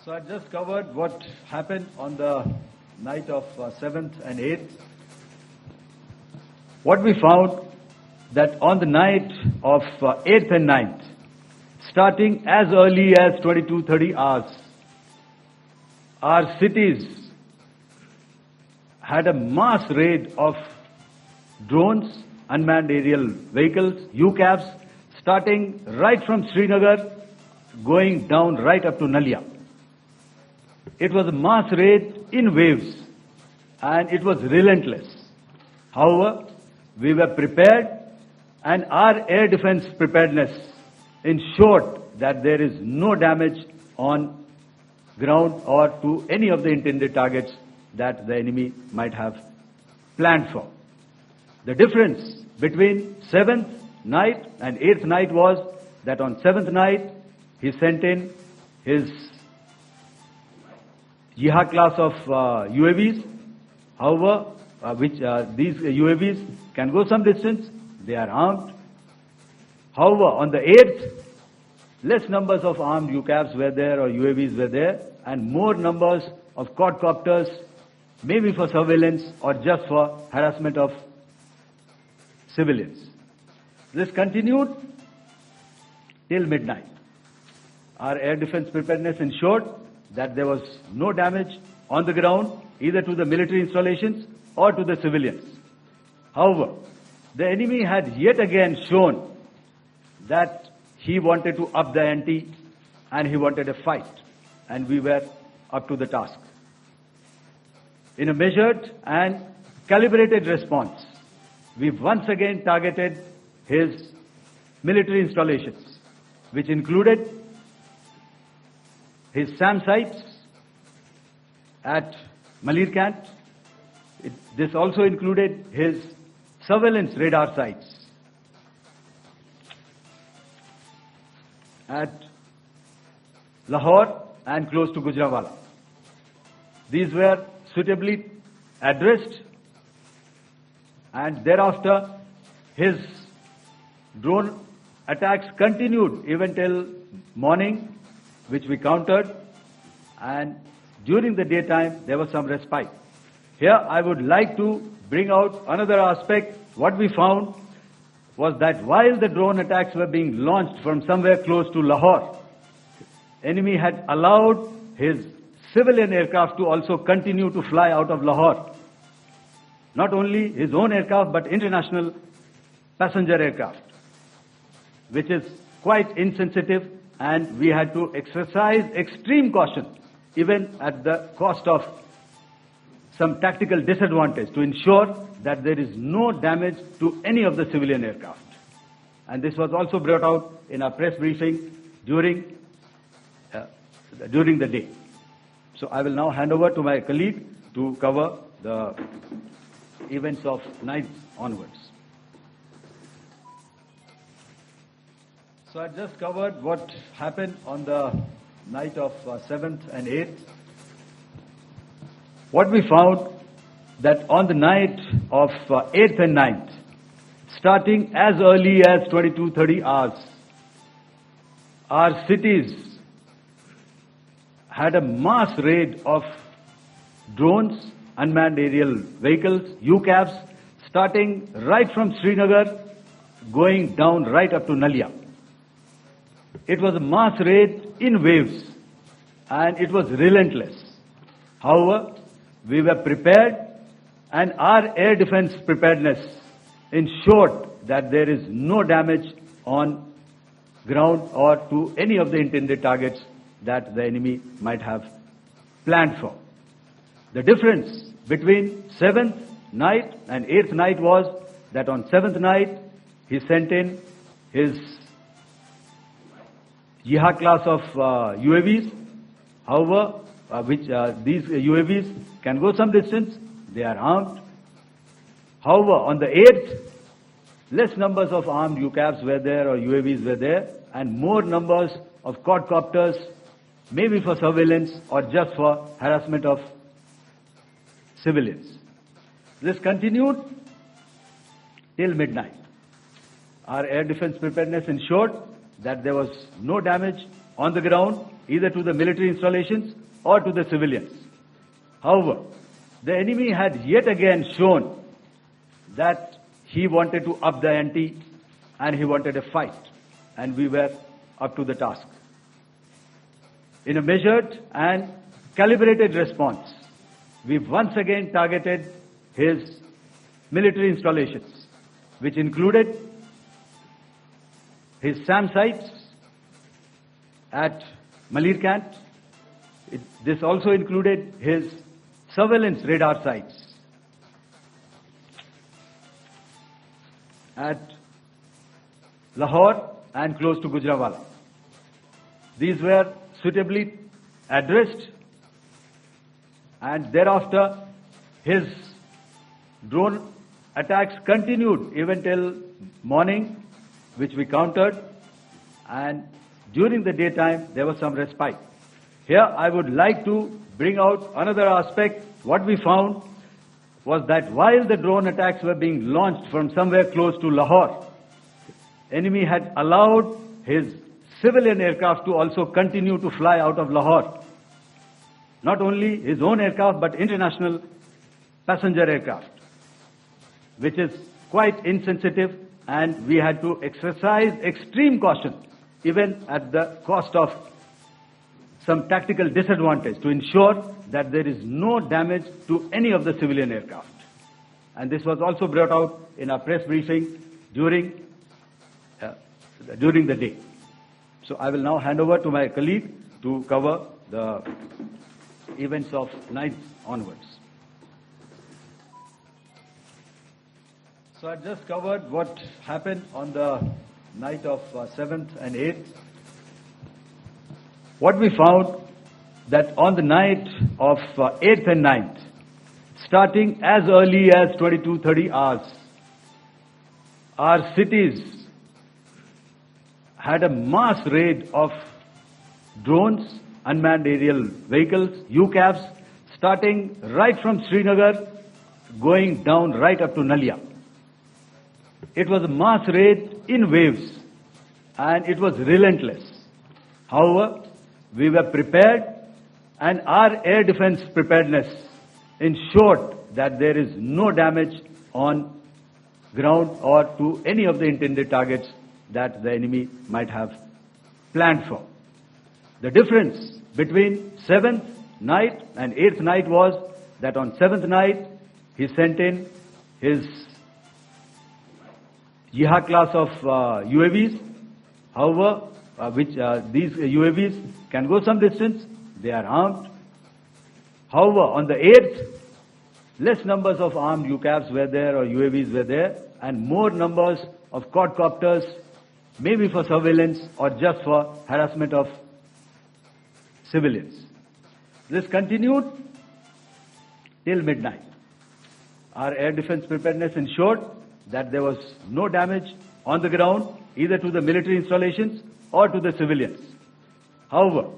So I just covered what happened on the night of 7th and 8th. What we found that on the night of 8th and 9th, starting as early as 22:30 hours, our cities had a mass raid of drones, unmanned aerial vehicles, UCAVs, starting right from Srinagar, going down right up to Nalia. It was a mass raid in waves, and it was relentless. However, we were prepared, and our air defense preparedness ensured that there is no damage on ground or to any of the intended targets that the enemy might have planned for. The difference between 7th night and 8th night was that on 7th night, he sent in his Jihad class of UAVs. However, these UAVs can go some distance. They are armed. However, on the 8th, less numbers of armed UCAVs were there or UAVs were there, and more numbers of quadcopters, maybe for surveillance or just for harassment of civilians. This continued till midnight. Our air defense preparedness ensured that there was no damage on the ground, either to the military installations or to the civilians. However, the enemy had yet again shown that he wanted to up the ante and he wanted a fight, and we were up to the task. In a measured and calibrated response, we once again targeted his military installations, which included his SAM sites at Malirkant. This also included his surveillance radar sites at Lahore and close to Gujranwala. These were suitably addressed, and thereafter his drone attacks continued even till morning, which we countered, and during the daytime there was some respite. Here I would like to bring out another aspect. What we found was that while the drone attacks were being launched from somewhere close to Lahore, enemy had allowed his civilian aircraft to also continue to fly out of Lahore. Not only his own aircraft, but international passenger aircraft, which is quite insensitive, and we had to exercise extreme caution, even at the cost of some tactical disadvantage, to ensure that there is no damage to any of the civilian aircraft. And this was also brought out in our press briefing during the day. So I will now hand over to my colleague to cover the events of 9th onwards. So I just covered what happened on the night of 7th and 8th. What we found that on the night of 8th and 9th, starting as early as 22:30 hours, our cities had a mass raid of drones, unmanned aerial vehicles, UCAVs, starting right from Srinagar, going down right up to Nalia. It was a mass raid in waves, and it was relentless. However, we were prepared, and our air defense preparedness ensured that there is no damage on ground or to any of the intended targets that the enemy might have planned for. The difference between 7th night and 8th night was that on 7th night, he sent in his Jihad class of UAVs. However, these UAVs can go some distance. They are armed. However, on the 8th, less numbers of armed UCAVs were there or UAVs were there, and more numbers of quadcopters, maybe for surveillance or just for harassment of civilians. This continued till midnight. Our air defense preparedness ensured that there was no damage on the ground, either to the military installations or to the civilians. However, the enemy had yet again shown that he wanted to up the ante and he wanted a fight, and we were up to the task. In a measured and calibrated response, we once again targeted his military installations, which included his SAM sites at Malirkant. This also included his surveillance radar sites at Lahore and close to Gujranwala. These were suitably addressed, and thereafter his drone attacks continued even till morning, which we countered, and during the daytime there was some respite. Here I would like to bring out another aspect. What we found was that while the drone attacks were being launched from somewhere close to Lahore, enemy had allowed his civilian aircraft to also continue to fly out of Lahore. Not only his own aircraft, but international passenger aircraft, which is quite insensitive, and we had to exercise extreme caution, even at the cost of some tactical disadvantage, to ensure that there is no damage to any of the civilian aircraft. And this was also brought out in our press briefing during the day. So I will now hand over to my colleague to cover the events of 9th onwards. So I just covered what happened on the night of 7th and 8th. What we found that on the night of 8th and 9th, starting as early as 22:30 hours, our cities had a mass raid of drones, unmanned aerial vehicles, UCAVs, starting right from Srinagar, going down right up to Nalia. It was a mass raid in waves, and it was relentless. However, we were prepared, and our air defense preparedness ensured that there is no damage on ground or to any of the intended targets that the enemy might have planned for. The difference between 7th night and 8th night was that on 7th night, he sent in his Jihad class of UAVs. However, these UAVs can go some distance. They are armed. However, on the 8th, less numbers of armed UCAVs were there or UAVs were there, and more numbers of quadcopters, maybe for surveillance or just for harassment of civilians. This continued till midnight. Our air defense preparedness ensured that there was no damage on the ground, either to the military installations or to the civilians. However,